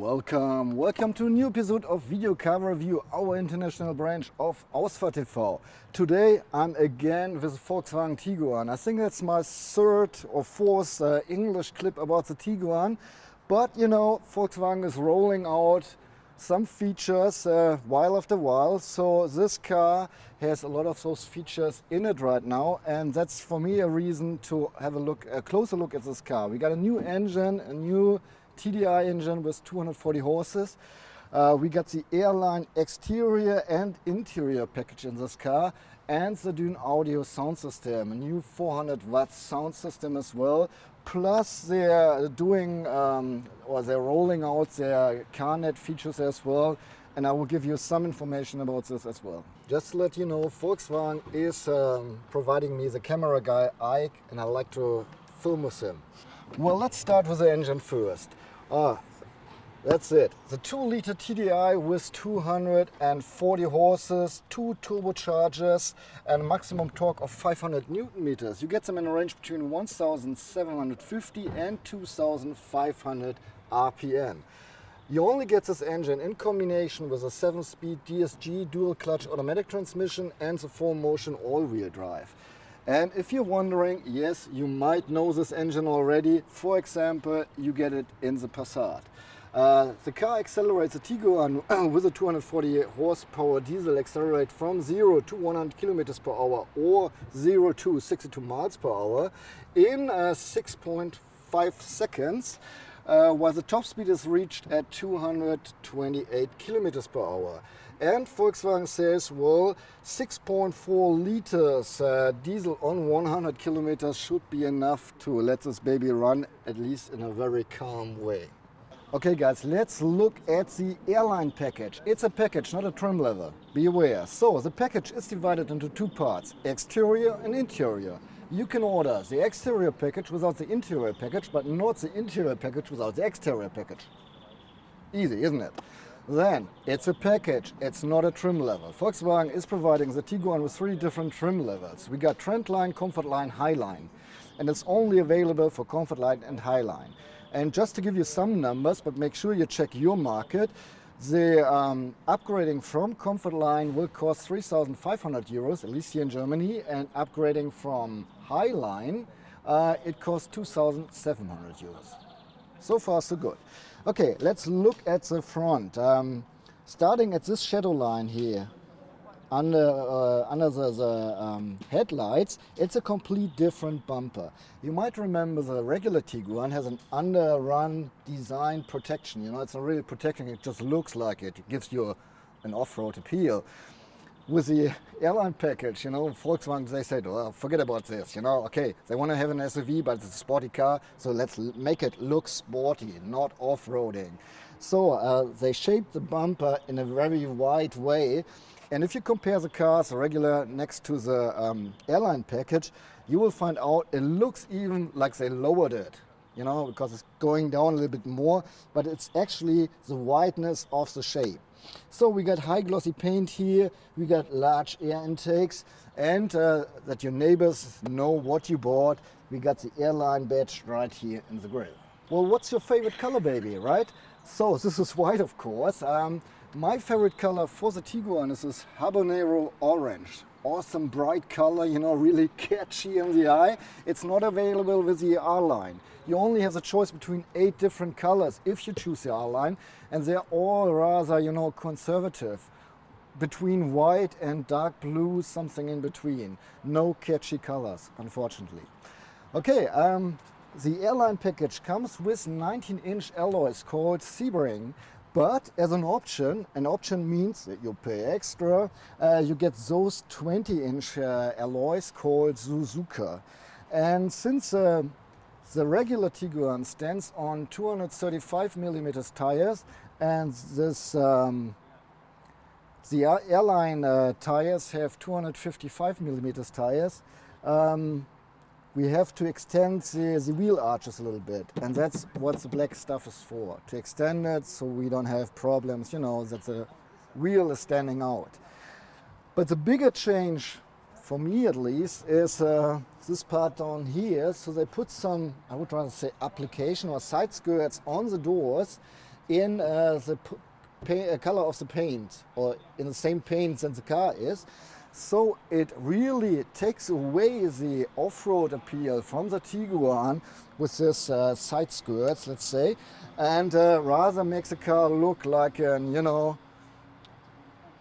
Welcome to a new episode of Video Car Review, our international branch of Ausfahrt TV. Today I'm again with Volkswagen Tiguan. I think that's my third or fourth English clip about the Tiguan. But you know, Volkswagen is rolling out some features while after while. So this car has a lot of those features in it right now, and that's for me a reason to have a closer look at this car. We got a new engine, a new TDI engine with 240 horses. We got the airline exterior and interior package in this car, and the Dune audio sound system, a new 400 watt sound system as well. Plus they're doing they're rolling out their CarNet features as well, and I will give you some information about this as well. Just to let you know, Volkswagen is providing me the camera guy Ike, and I like to film with him. Well, let's start with the engine first. That's it. The 2-liter TDI with 240 horses, 2 turbochargers, and maximum torque of 500 Newton meters. You get them in a range between 1,750 and 2,500 RPM. You only get this engine in combination with a 7-speed DSG dual-clutch automatic transmission and the 4Motion all-wheel drive. And if you're wondering, yes, you might know this engine already. For example, you get it in the Passat. The car accelerates the Tiguan with a 240 horsepower diesel accelerate from 0 to 100 kilometers per hour or 0 to 62 miles per hour in 6.5 seconds, while the top speed is reached at 228 kilometers per hour. And Volkswagen says, well, 6.4 liters diesel on 100 kilometers should be enough to let this baby run, at least in a very calm way. Okay guys, let's look at the airline package. It's a package, not a trim level. Be aware. So the package is divided into two parts, exterior and interior. You can order the exterior package without the interior package, but not the interior package without the exterior package. Easy, isn't it? Then, it's a package, it's not a trim level. Volkswagen is providing the Tiguan with 3 different trim levels. We got Trendline, Comfortline, Highline. And it's only available for Comfortline and Highline. And just to give you some numbers, but make sure you check your market, the upgrading from Comfortline will cost 3,500 euros, at least here in Germany, and upgrading from Highline, it costs 2,700 euros. So far, so good. Okay, let's look at the front. Starting at this shadow line here, under the headlights, it's a complete different bumper. You might remember the regular Tiguan has an underrun design protection. You know, it's not really protecting, it just looks like it. It gives you an off-road appeal. With the airline package, you know, Volkswagen, they said, well, forget about this, you know, okay, they want to have an SUV, but it's a sporty car, so let's make it look sporty, not off-roading. So they shaped the bumper in a very wide way, and if you compare the cars, the regular next to the airline package, you will find out it looks even like they lowered it, you know, because it's going down a little bit more, but it's actually the wideness of the shape. So we got high glossy paint here, we got large air intakes, and that your neighbors know what you bought, we got the airline badge right here in the grille. Well, what's your favorite color, baby, right? So this is white, of course. My favorite color for the Tiguan is this habanero orange. Awesome bright color, you know, really catchy in the eye. It's not available with the R-Line. You only have the choice between 8 different colors if you choose the R-Line, and they're all rather, you know, conservative. Between white and dark blue, something in between. No catchy colors, unfortunately. Okay, the airline package comes with 19-inch alloys called Sebring. But as an option means that you pay extra, you get those 20-inch alloys called Suzuka. And since the regular Tiguan stands on 235 millimeters tires, and this the airline tires have 255 millimeters tires, we have to extend the wheel arches a little bit, and that's what the black stuff is for, to extend it so we don't have problems, you know, that the wheel is standing out. But the bigger change, for me at least, is this part down here. So they put some, I would rather say application or side skirts on the doors, in the color of the paint, or in the same paint than the car is. So it really takes away the off-road appeal from the Tiguan with this side skirts, let's say, and rather makes the car look like an,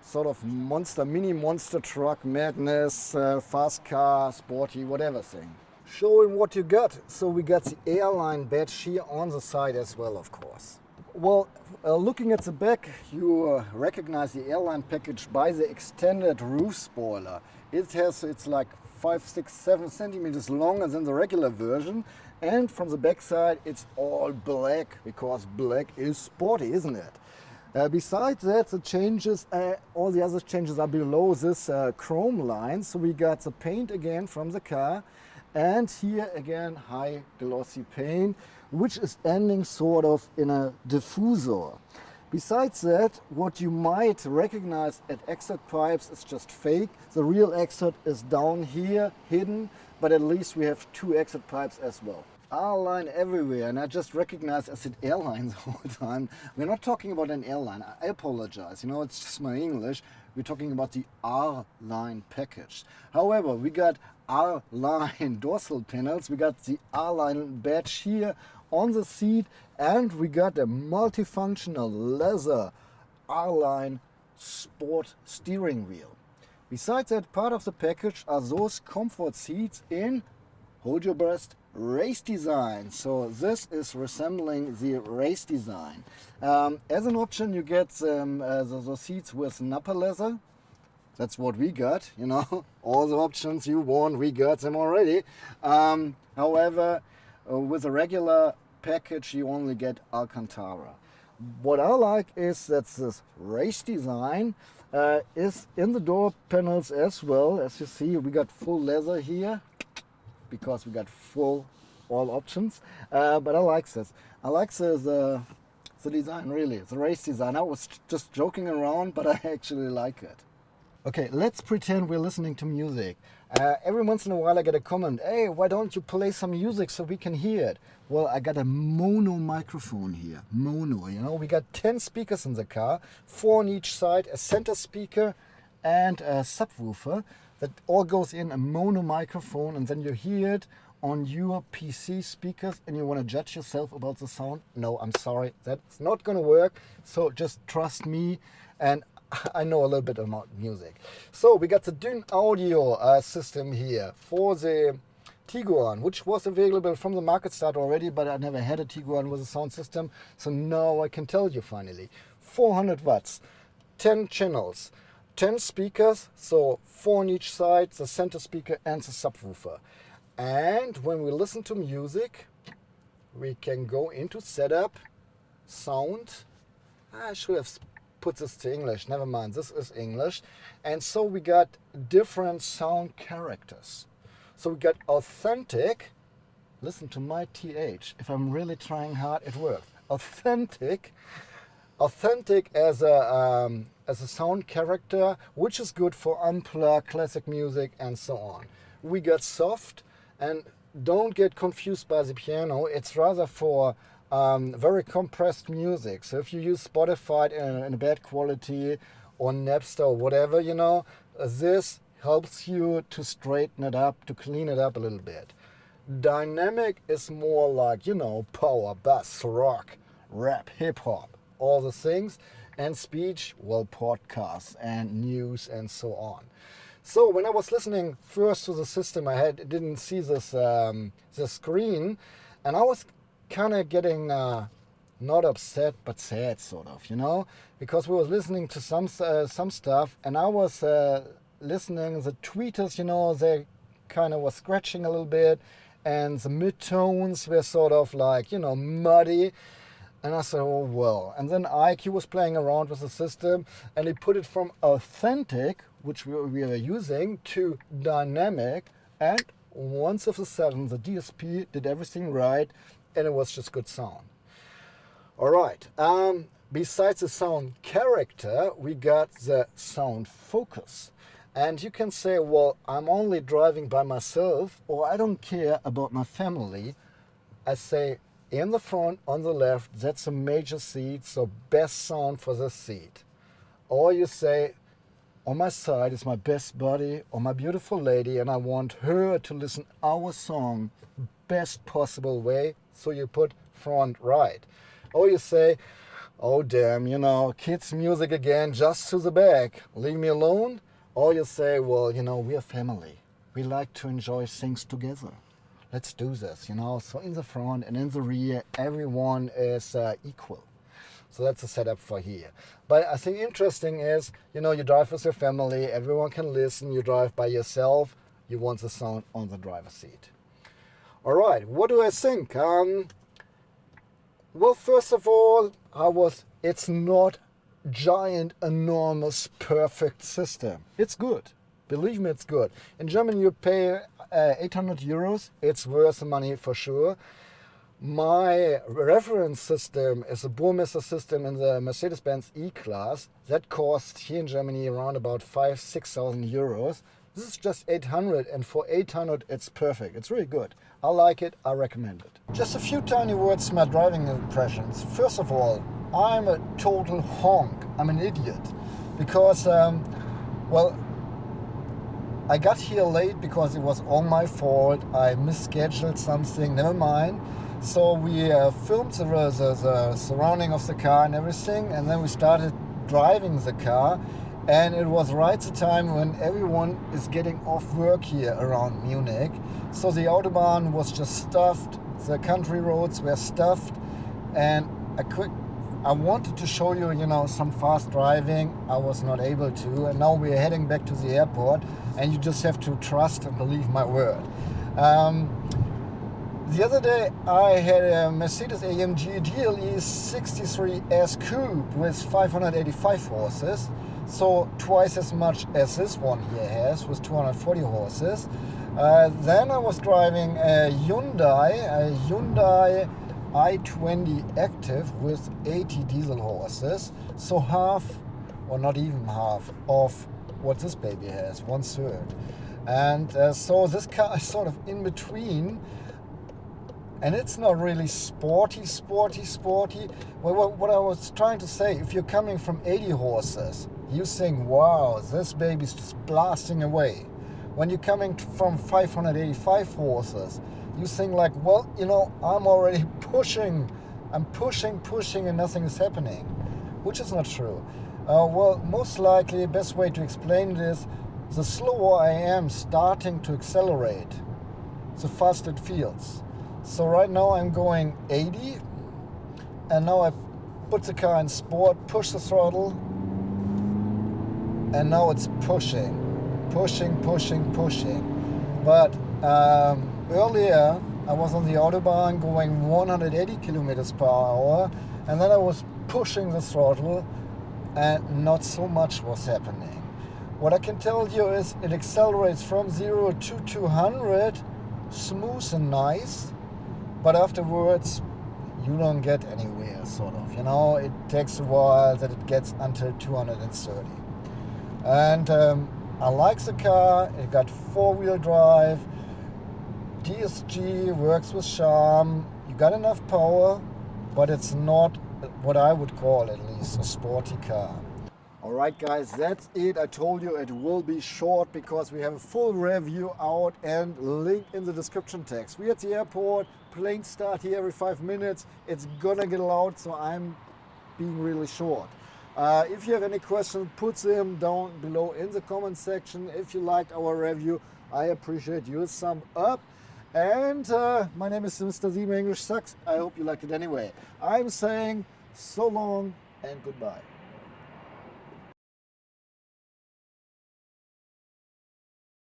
sort of mini monster truck, madness, fast car, sporty, whatever thing. Showing what you got. So we got the airline badge here on the side as well, of course. Well, looking at the back, you recognize the airline package by the extended roof spoiler. It's like 5, 6, 7 centimeters longer than the regular version, and from the back side it's all black, because black is sporty, isn't it? Besides that, the changes, all the other changes are below this chrome line. So we got the paint again from the car, and here again high glossy paint, which is ending sort of in a diffusor. Besides that, what you might recognize at exit pipes is just fake. The real exit is down here, hidden, but at least we have 2 exit pipes as well. R-line everywhere, and I just recognize I said airlines all the time. We're not talking about an airline. I apologize, it's just my English. We're talking about the R-line package. However, we got R-line dorsal panels, we got the R-line badge here on the seat, and we got a multifunctional leather R-line sport steering wheel. Besides that, part of the package are those comfort seats in, hold your breath, race design. So this is resembling the race design. As an option, you get the seats with nappa leather. That's what we got, all the options you want, we got them already. However, with a regular package, you only get Alcantara. What I like is that this race design is in the door panels as well. As you see, we got full leather here, because we got full all options, but I like this. I like the design, really, the race design. I was just joking around, but I actually like it. Okay, let's pretend we're listening to music. Every once in a while I get a comment, hey, why don't you play some music so we can hear it? Well, I got a mono microphone here, mono, we got 10 speakers in the car, 4 on each side, a center speaker and a subwoofer. That all goes in a mono microphone, and then you hear it on your PC speakers, and you want to judge yourself about the sound. No, I'm sorry, that's not going to work. So just trust me, and I know a little bit about music. So we got the Dyn audio system here for the Tiguan, which was available from the market start already, but I never had a Tiguan with a sound system. So now I can tell you finally. 400 watts, 10 channels, 10 speakers, so 4 on each side, the center speaker and the subwoofer. And when we listen to music, we can go into setup, sound. I should have put this to English, never mind, this is English. And so we got different sound characters. So we got authentic, listen to my TH, if I'm really trying hard, it works. Authentic as a sound character, which is good for unplugged classic music and so on. We got soft, and don't get confused by the piano, it's rather for very compressed music. So if you use Spotify in a bad quality or Napster or whatever, this helps you to straighten it up, to clean it up a little bit. Dynamic is more like, power, bass, rock, rap, hip hop, all the things. And speech, well, podcasts and news and so on. So when I was listening first to the system, I didn't see this the screen, and I was kind of getting not upset but sad, sort of, because we were listening to some stuff, and I was listening the tweeters, they kind of was scratching a little bit, and the midtones were sort of like muddy. And I said, oh well. And then Ike, he was playing around with the system, and he put it from authentic, which we are using, to dynamic. And once of a sudden, the DSP did everything right, and it was just good sound. All right. Besides the sound character, we got the sound focus. And you can say, well, I'm only driving by myself, or I don't care about my family. I say, In the front, on the left, that's a major seat, so best sound for the seat. Or you say, on my side is my best buddy or my beautiful lady, and I want her to listen our song best possible way, so you put front right. Or you say, oh damn, you know, kids music again, just to the back, leave me alone. Or you say, well, you know, we're family. We like to enjoy things together. Let's do this, you know. So in the front and in the rear, everyone is equal. So that's the setup for here. But I think interesting is, you know, you drive with your family, everyone can listen. You drive by yourself, you want the sound on the driver's seat. All right, what do I think? Well, first of all, it's not giant, enormous, perfect system. It's good. Believe me, it's good. In Germany, you pay 800 euros. It's worth the money for sure. My reference system is a Burmester system in the Mercedes-Benz E-Class. That costs here in Germany around about 5,000–6,000 euros. This is just 800, and for 800 it's perfect. It's really good. I like it, I recommend it. Just a few tiny words to my driving impressions. First of all, I'm a total honk. I'm an idiot. Because, well, I got here late because it was all my fault. I misscheduled something, never mind. So we filmed the surrounding of the car and everything, and then we started driving the car. And it was right the time when everyone is getting off work here around Munich. So the Autobahn was just stuffed, the country roads were stuffed, and I wanted to show you, you know, some fast driving. I was not able to, and now we're heading back to the airport, and you just have to trust and believe my word. The other day I had a Mercedes-AMG GLE 63S Coupe with 585 horses. So twice as much as this one here has, with 240 horses. Then I was driving a Hyundai i20 Active with 80 diesel horses. So half, or not even half, of what this baby has, 1/3. And so this car is sort of in between. And it's not really sporty. Well, what I was trying to say, if you're coming from 80 horses, you think, wow, this baby's just blasting away. When you're coming from 585 horses, you think like, well, you know, I'm already pushing. I'm pushing, and nothing is happening, which is not true. Well, most likely, the best way to explain it is, the slower I am starting to accelerate, the faster it feels. So right now I'm going 80, and now I put the car in sport, push the throttle, and now it's pushing. But earlier I was on the Autobahn going 180 kilometers per hour, and then I was pushing the throttle, and not so much was happening. What I can tell you is it accelerates from 0 to 200, smooth and nice. But afterwards, you don't get anywhere, sort of. You know, it takes a while that it gets until 230. And I like the car. It got 4-wheel drive. DSG works with charm. You got enough power, but it's not what I would call, at least, a sporty car. Alright guys, that's it. I told you it will be short because we have a full review out and link in the description text. We're at the airport, planes start here every 5 minutes. It's gonna get loud, so I'm being really short. If you have any questions, put them down below in the comment section. If you liked our review, I appreciate your thumb up. And my name is Mr. Zima, English Sucks. I hope you liked it anyway. I'm saying so long and goodbye.